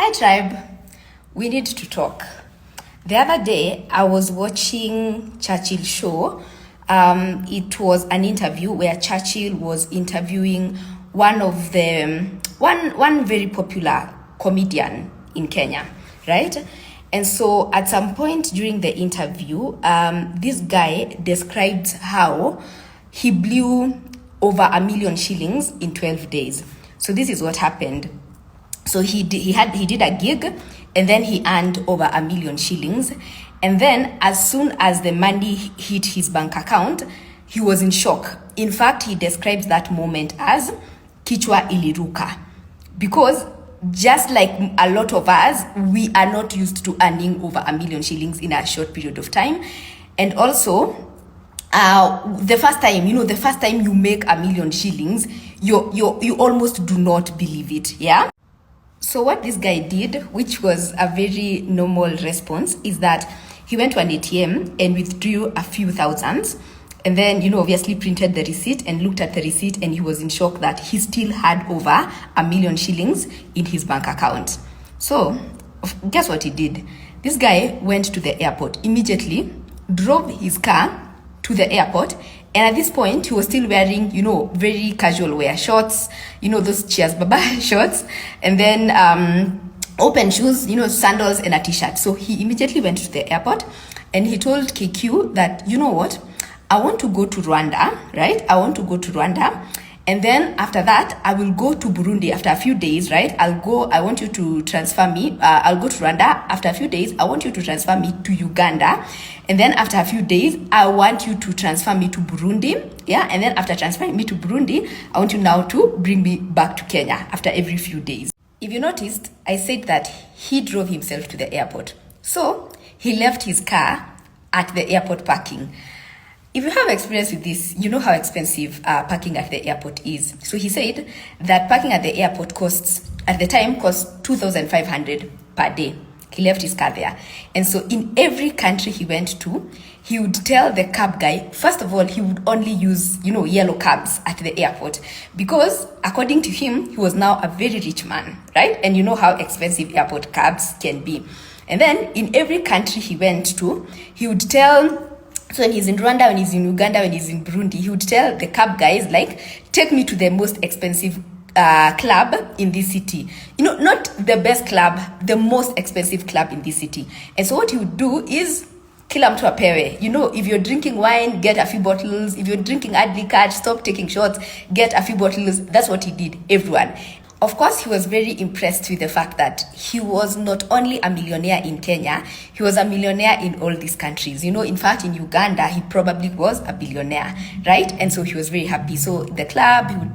Hi tribe, we need to talk. The other day I was watching Churchill show. It was an interview where Churchill was interviewing one very popular comedian in Kenya, right? And so at some point during the interview, this guy described how he blew over 1 million shillings in 12 days. So this is what happened. So he did a gig, and then he earned over 1 million shillings. And then as soon as the money hit his bank account, he was in shock. In fact, he describes that moment as kichwa iliruka, because just like a lot of us, we are not used to earning over 1 million shillings in a short period of time. And also, the first time you make 1 million shillings, you almost do not believe it, yeah? So what this guy did, which was a very normal response, is that he went to an ATM and withdrew a few thousands, and then, obviously printed the receipt and looked at the receipt, and he was in shock that he still had over 1 million shillings in his bank account. So guess what he did? This guy went to the airport immediately, drove his car to the airport, and at this point he was still wearing very casual wear, shorts, those cheers baba shorts, and then open shoes, sandals and a t-shirt. So he immediately went to the airport and he told KQ that, what, I want to go to Rwanda, right? I want to go to Rwanda, and then after that I will go to Burundi after a few days, right? I want you to transfer me, I'll go to Rwanda. After a few days I want you to transfer me to Uganda, and then after a few days I want you to transfer me to Burundi, yeah? And then after transferring me to Burundi, I want you now to bring me back to Kenya after every few days. If you noticed, I said that he drove himself to the airport. So he left his car at the airport parking. If you have experience with this, you know how expensive parking at the airport is. So he said that parking at the airport cost 2,500 per day. He left his car there. And so in every country he went to, he would tell the cab guy, first of all, he would only use, yellow cabs at the airport, because according to him, he was now a very rich man, right? And you know how expensive airport cabs can be. And then in every country he went to, he would tell, so when he's in Rwanda, when he's in Uganda, when he's in Burundi, he would tell the cab guys, like, take me to the most expensive club in this city. Not the best club, the most expensive club in this city. And so what he would do is kila mtu apewe. If you're drinking wine, get a few bottles. If you're drinking adlicard, stop taking shots, get a few bottles. That's what he did, everyone. Of course, he was very impressed with the fact that he was not only a millionaire in Kenya, he was a millionaire in all these countries. In fact, in Uganda, he probably was a billionaire, right? And so he was very happy. So the club, he would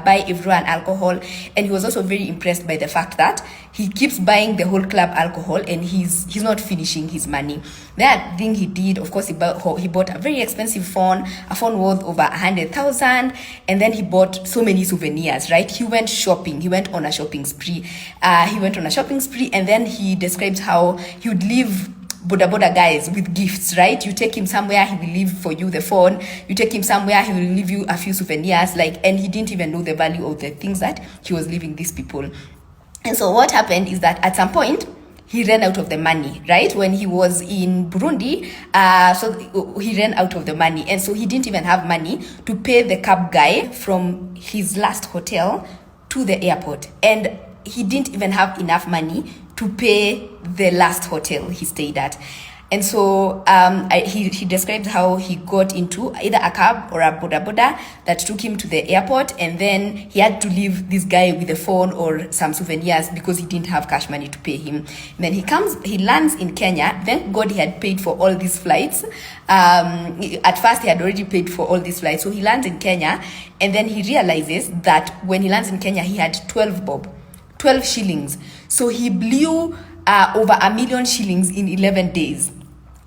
buy everyone alcohol, and he was also very impressed by the fact that he keeps buying the whole club alcohol and he's not finishing his money. That thing he did, of course, he bought a very expensive phone, a phone worth over 100,000, and then he bought so many souvenirs, right? He went shopping. He went on a shopping spree. And then he describes how he would leave boda guys with gifts, right? You take him somewhere, he will leave for you the phone. You take him somewhere, he will leave you a few souvenirs, and he didn't even know the value of the things that he was leaving these people. And so what happened is that at some point, he ran out of the money, right? When he was in Burundi, so he ran out of the money. And so he didn't even have money to pay the cab guy from his last hotel to the airport. And he didn't even have enough money to pay the last hotel he stayed at. And so he describes how he got into either a cab or a boda that took him to the airport, and then he had to leave this guy with a phone or some souvenirs because he didn't have cash money to pay him. And then he lands in Kenya. Thank God he had paid for all these flights. At first he had already paid for all these flights. So he lands in Kenya, and then he realizes that when he lands in Kenya, he had 12 shillings. So he blew over 1 million shillings in 11 days.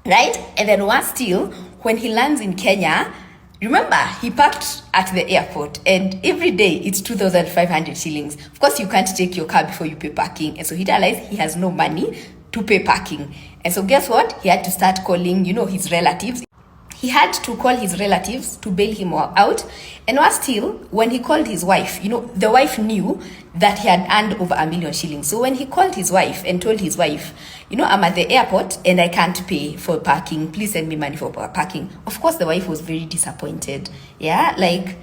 Right? And then worse still, when he lands in Kenya, remember, he parked at the airport, and every day it's 2,500 shillings. Of course, you can't take your car before you pay parking. And so he realized he has no money to pay parking. And so guess what? He had to start calling, his relatives. he had to call his relatives to bail him out. And worse still, when he called his wife, the wife knew that he had earned over 1 million shillings. So when he called his wife and told his wife, I'm at the airport and I can't pay for parking, please send me money for parking. Of course, the wife was very disappointed. Yeah, like,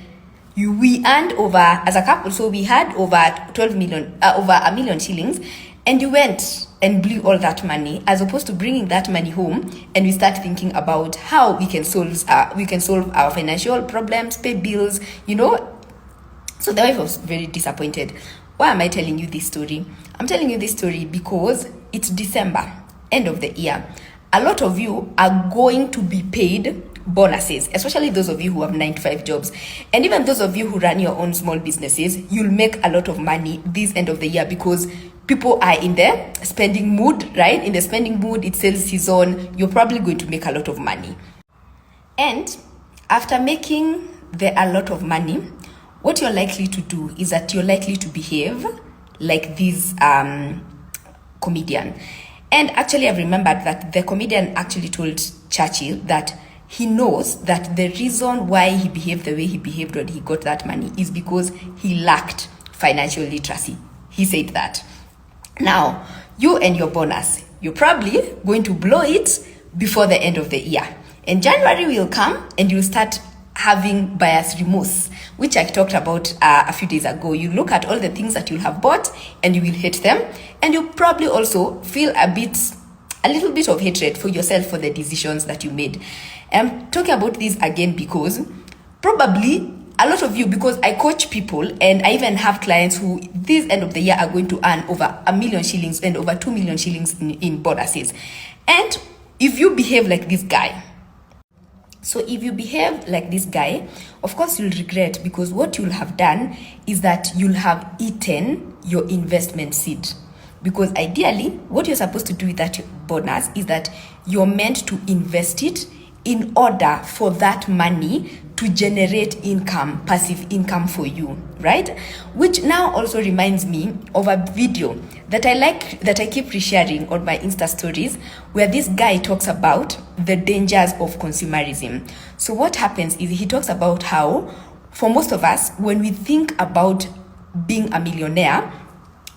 we earned over, as a couple, so we had over 12 million, over 1 million shillings, and you went and blew all that money, as opposed to bringing that money home and we start thinking about how we can solve our financial problems, pay bills, So the wife was very disappointed. Why am I telling you this story? I'm telling you this story because it's December, end of the year. A lot of you are going to be paid bonuses, especially those of you who have 9-to-5 jobs, and even those of you who run your own small businesses. You'll make a lot of money this end of the year because people are in the spending mood, right? In the spending mood, it's sales season. You're probably going to make a lot of money. And after making a lot of money, what you're likely to do is that you're likely to behave like this comedian. And actually, I've remembered that the comedian actually told Churchill that he knows that the reason why he behaved the way he behaved when he got that money is because he lacked financial literacy. He said that. Now, you and your bonus, you're probably going to blow it before the end of the year. And January will come and you'll start having buyer's remorse, which I talked about a few days ago. You look at all the things that you'll have bought and you will hate them. And you'll probably also feel a little bit of hatred for yourself for the decisions that you made. I'm talking about this again because probably a lot of you, because I coach people and I even have clients who this end of the year are going to earn over 1 million shillings and over 2 million shillings in bonuses. And if you behave like this guy, of course you'll regret, because what you'll have done is that you'll have eaten your investment seed. Because ideally, what you're supposed to do with that bonus is that you're meant to invest it in order for that money to generate income, passive income for you, right? Which now also reminds me of a video that I keep resharing on my Insta stories, where this guy talks about the dangers of consumerism. So what happens is he talks about how, for most of us, when we think about being a millionaire,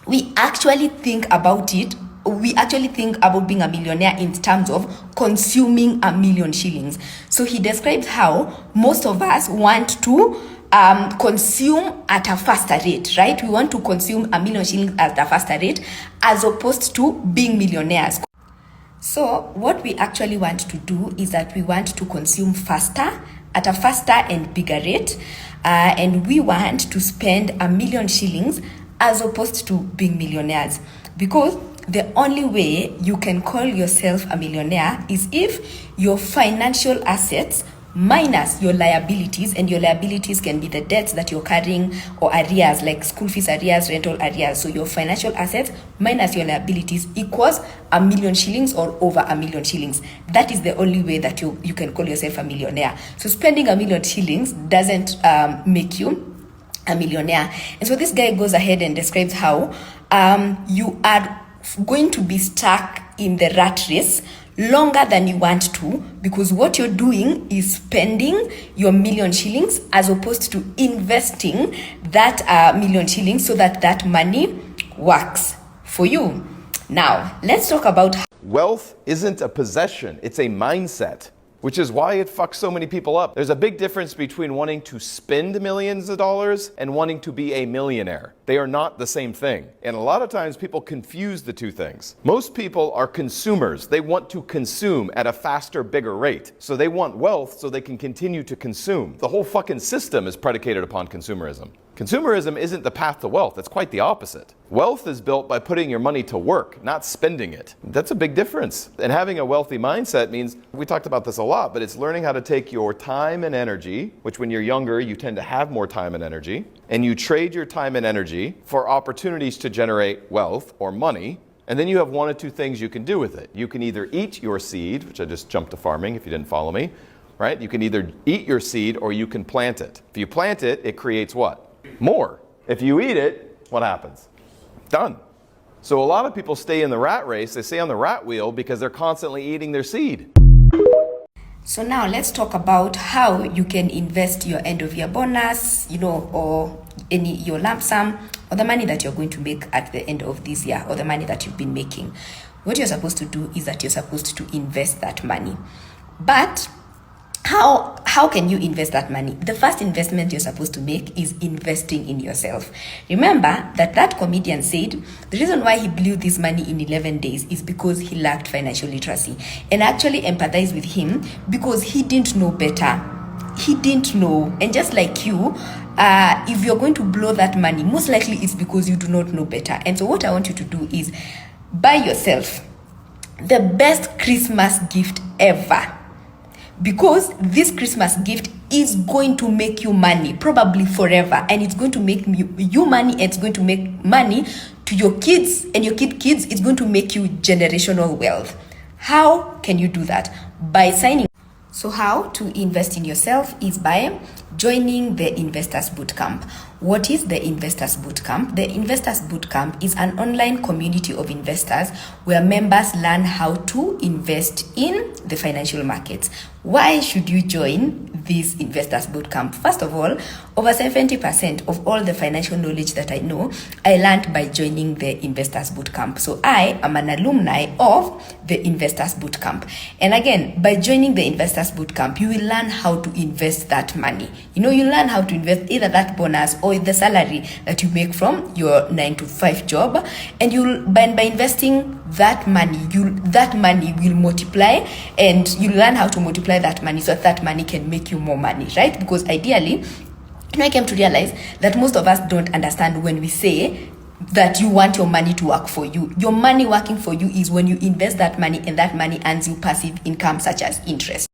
we actually think about being a millionaire in terms of consuming 1 million shillings. So he describes how most of us want to consume at a faster rate, right? We want to consume 1 million shillings at a faster rate as opposed to being millionaires. So what we actually want to do is that we want to consume faster, at a faster and bigger rate, and we want to spend 1 million shillings as opposed to being millionaires. Because the only way you can call yourself a millionaire is if your financial assets minus your liabilities, and your liabilities can be the debts that you're carrying or arrears, like school fees arrears, rental arrears. So your financial assets minus your liabilities equals 1 million shillings or over 1 million shillings. That is the only way that you can call yourself a millionaire. So spending 1 million shillings doesn't make you a millionaire. And so this guy goes ahead and describes how you are going to be stuck in the rat race longer than you want to, because what you're doing is spending your 1 million shillings as opposed to investing that 1 million shillings so that money works for you. Now, let's talk about wealth isn't a possession, it's a mindset, which is why it fucks so many people up. There's a big difference between wanting to spend millions of dollars and wanting to be a millionaire. They are not the same thing. And a lot of times people confuse the two things. Most people are consumers. They want to consume at a faster, bigger rate. So they want wealth so they can continue to consume. The whole fucking system is predicated upon consumerism. Consumerism isn't the path to wealth. It's quite the opposite. Wealth is built by putting your money to work, not spending it. That's a big difference. And having a wealthy mindset means, we talked about this a lot, but it's learning how to take your time and energy, which when you're younger, you tend to have more time and energy, and you trade your time and energy for opportunities to generate wealth or money. And then you have one or two things you can do with it. You can either eat your seed, which I just jumped to farming if you didn't follow me, right? You can either eat your seed or you can plant it. If you plant it, it creates what? More. If you eat it, what happens? Done. So a lot of people stay in the rat race, they stay on the rat wheel because they're constantly eating their seed. So now let's talk about how you can invest your end of year bonus, or your lump sum, or the money that you're going to make at the end of this year, or the money that you've been making. What you're supposed to do is that you're supposed to invest that money. But how can you invest that money? The first investment you're supposed to make is investing in yourself. Remember that comedian said the reason why he blew this money in 11 days is because he lacked financial literacy. And I actually empathize with him because he didn't know better. He didn't know. And just like you, if you're going to blow that money, most likely it's because you do not know better. And so what I want you to do is buy yourself the best Christmas gift ever. Because this Christmas gift is going to make you money, probably forever, and it's going to make you money, and it's going to make money to your kids and your kids. It's going to make you generational wealth. How can you do that? By signing. So how to invest in yourself is by joining the Investors Bootcamp. What is the Investors Bootcamp? The Investors Bootcamp is an online community of investors where members learn how to invest in the financial markets. Why should you join this Investors Bootcamp? First of all, over 70% of all the financial knowledge that I know, I learned by joining the Investors Bootcamp. So I am an alumni of the Investors Bootcamp. And again, by joining the Investors Bootcamp, you will learn how to invest that money. You learn how to invest either that bonus or the salary that you make from your 9-to-5 job, and by investing that money, that money will multiply, and you learn how to multiply that money so that money can make you more money, right? Because ideally, I came to realize that most of us don't understand when we say that you want your money to work for you. Your money working for you is when you invest that money and that money earns you passive income such as interest.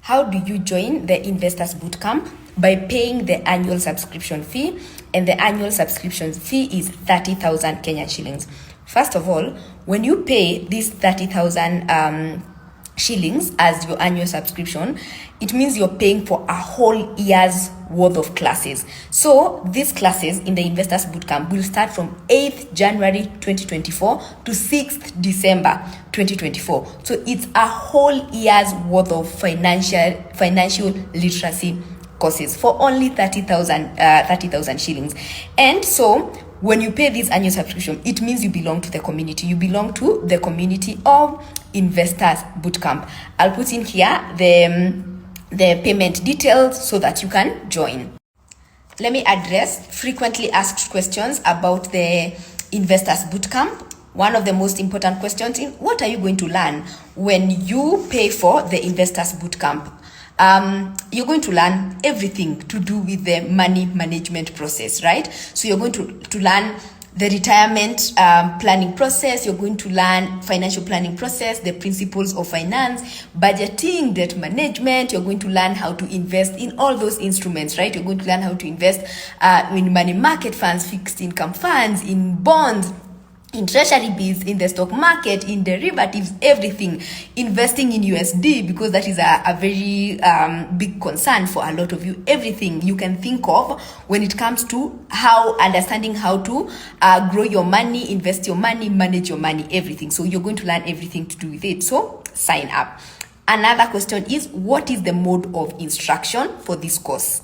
How do you join the Investors Bootcamp? By paying the annual subscription fee, and the annual subscription fee is 30,000 Kenyan shillings. First of all, when you pay this 30,000 shillings as your annual subscription, it means you're paying for a whole year's worth of classes. So these classes in the Investors Bootcamp will start from 8th January 2024 to 6th December 2024. So it's a whole year's worth of financial literacy courses for only 30,000 shillings. And so when you pay this annual subscription, it means you belong to the community. You belong to the community of Investors Bootcamp. I'll put in here the payment details so that you can join. Let me address frequently asked questions about the Investors Bootcamp. One of the most important questions is, what are you going to learn when you pay for the Investors Bootcamp? You're going to learn everything to do with the money management process, right? So you're going to learn the retirement planning process. You're going to learn financial planning process, the principles of finance, budgeting, debt management. You're going to learn how to invest in all those instruments, right? You're going to learn how to invest in money market funds, fixed income funds, in bonds, in treasury bills, in the stock market, in derivatives, everything. Investing in USD, because that is a very big concern for a lot of you. Everything you can think of when it comes to understanding how to grow your money, invest your money, manage your money, everything. So you're going to learn everything to do with it. So sign up. Another question is, what is the mode of instruction for this course?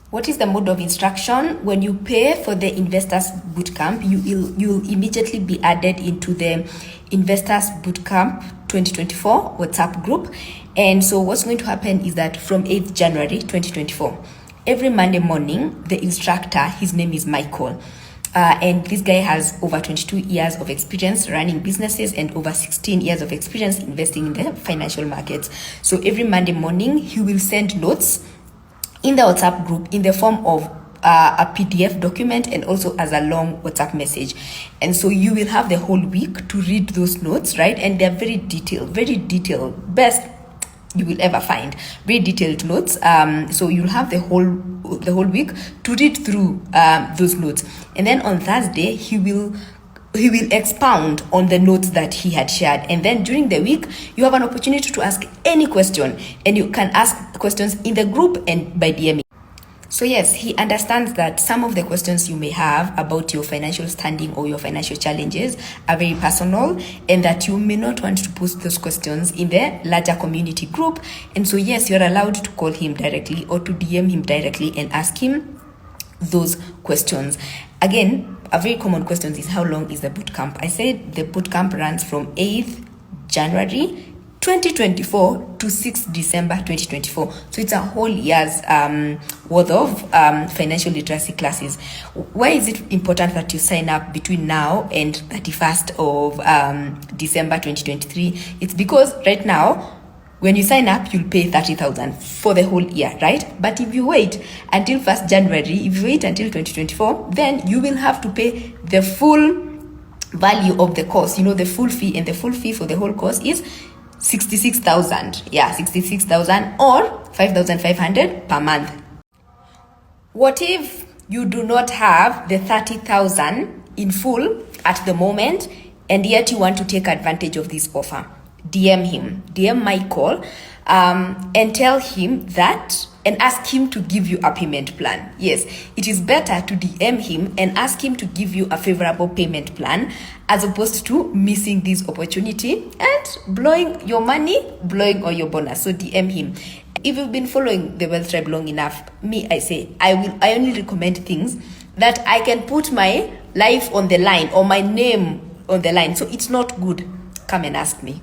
What is the mode of instruction? When you pay for the Investors Bootcamp, you'll immediately be added into the Investors Bootcamp 2024 WhatsApp group. And so what's going to happen is that from 8th January 2024, every Monday morning, the instructor, his name is Michael, and this guy has over 22 years of experience running businesses and over 16 years of experience investing in the financial markets. So every Monday morning, he will send notes in the WhatsApp group in the form of a PDF document and also as a long WhatsApp message. And so you will have the whole week to read those notes, right? And they're very detailed, best you will ever find. Very detailed notes. So you'll have the whole week to read through those notes. And then on Thursday, he will expound on the notes that he had shared. And then during the week, you have an opportunity to ask any question, and you can ask questions in the group and by DMing. So yes, he understands that some of the questions you may have about your financial standing or your financial challenges are very personal, and that you may not want to post those questions in the larger community group. And so yes, you're allowed to call him directly or to DM him directly and ask him those questions. Again, a very common question is, how long is the boot camp? I said the boot camp runs from 8th January 2024 to 6th December 2024. So it's a whole year's worth of financial literacy classes. Why is it important that you sign up between now and 31st of December 2023? It's because right now, when you sign up, you'll pay 30,000 for the whole year, right? But if you wait until 1st January, if you wait until 2024, then you will have to pay the full value of the course, the full fee, and the full fee for the whole course is 66,000. Yeah, 66,000 or 5,500 per month. What if you do not have the 30,000 in full at the moment, and yet you want to take advantage of this offer? DM him, DM Michael, and tell him that, and ask him to give you a payment plan. Yes, it is better to DM him and ask him to give you a favorable payment plan, as opposed to missing this opportunity and blowing your money, blowing all your bonus. So DM him. If you've been following the Wealth Tribe long enough, I say I only recommend things that I can put my life on the line or my name on the line. So it's not good. Come and ask me.